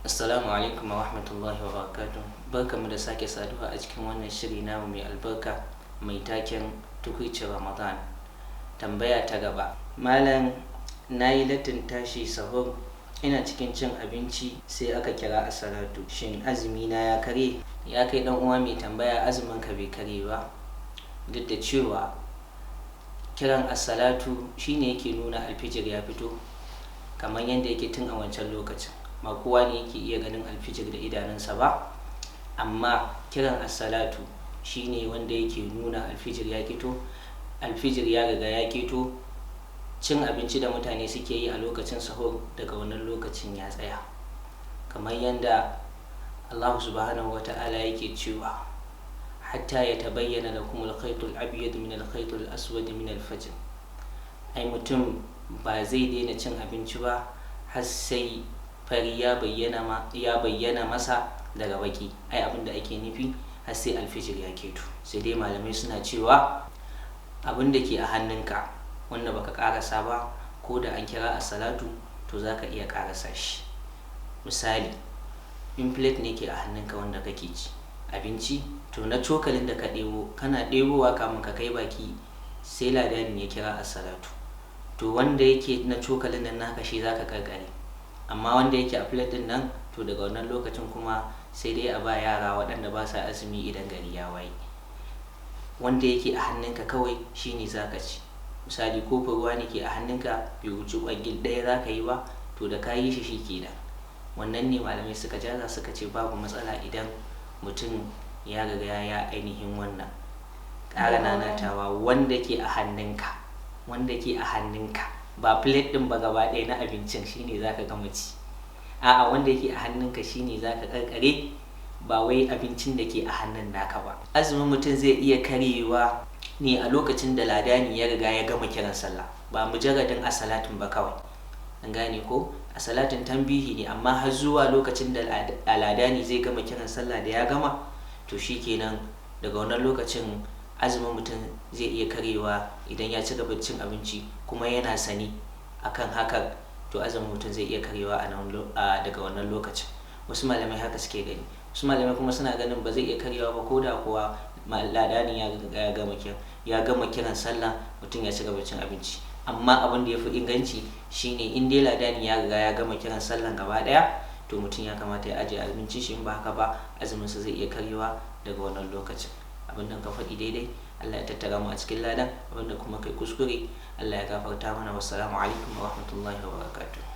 Assalamu alaikum wa rahmatullahi wa barakatuh. Barkamu da sake saduwa a cikin wannan shiri namu mai albarka mai taken tukwicin Ramadan. Tambaya ta gaba. Malam, na yi lattin tashi sahur, ina cikin cin abinci sai aka kira a salatu. Shin azumi na ya kare? Ya kai dan uwa mai tambaya, azumin ka bai kare ba. Duk da cewa kiran as-salatu shine yake nuna alfijir ya fito, kamar yadda yake tun a wancan lokacin. Ba kowa ne yake iya ganin alfijir da idanunsa ba, amma kiran as-salatu shine wanda yake nuna alfijir ya keto, alfijir ya riga ya keto. Cin abinci da mutane suke yi a lokacin sahur daga wannan lokacin ya tsaya, kamar yadda Allah subhanahu wa ta'ala yake cewa hatta ya tabayyana lakum al-khaytul abyad min al-khaytul aswad min al-fajr. Ai mutum ba zai daina cin abinci ba har sai fari ya bayyana masa daga baki. Ai abin da ake nufi har sai alfijir ya keto. Sai dai malamai suna cewa abin da ke a hannunka wanda baka karasa ba, ko da an kira as-salatu to zaka iya karasa shi. Misali, in plate ne ke a hannunka wanda kake ci abinci, to na cokalin da ka ɗebo, kana ɗebowa kamun ka kai baki sai ladanin ya kira as-salatu, to wanda yake na cokalin nan naka shi zaka karkare. Amma wanda yake a plate din nan, to daga wannan lokacin kuma sai dai a ba yara waɗanda ba sa azumi idan gari ya waye. Wanda yake a hannunka kawai shine zaka ci. Misali, kofin ruwa ne ke a hannunka, bai wuce ƙwagil ɗaya zaka yi ba, to da ka yi shi kenan. Wannan ne malamai suka jaza suka ce babu matsala idan mutum ya riga ya ainihin wannan. Ƙara nanatawa, wanda ke a hannunka ba plate din ba gaba ɗaya na abincin shine zaka gama ci. A'a, wanda yake a hannunka shine zaka karkare, ba wai abincin da ke a hannun naka ba. Azumin mutum zai iya karyewa ne a lokacin da ladani ya riga ya gama kiran sallah, ba mujarradin as-salatin ba kawai. An gane ko? As-salatin tambihi ne, amma har zuwa lokacin da ladani zai gama kiran sallah, da ya gama to shikenan. Daga wannan lokacin azumin mutum zai iya karyewa idan ya ci gaba cin abinci kuma yana sani akan hakan, to azumin mutum zai iya karyewa daga wannan lokacin. Wasu malamai haka suke gani, wasu malamai kuma suna ganin ba zai iya karyewa ba, ko da kuwa ladani ya gama kiran sallah mutum ya ci gaba cin abinci. Amma abin da ya fi inganci shine in dai ladani ya riga ya gama kiran sallan gaba daya, to mutum ya kamata ya ajiye abinci shi. In ba haka ba, azuminsa zai iya karyewa daga wannan lokacin. Abin da ka faɗi daidai, Allah ya tattara mu a cikin ladan. Abin da kuma kai kuskure, Allah ya gafarta mana. Wassalamu alaikum wa rahmatullahi wa barakatuh.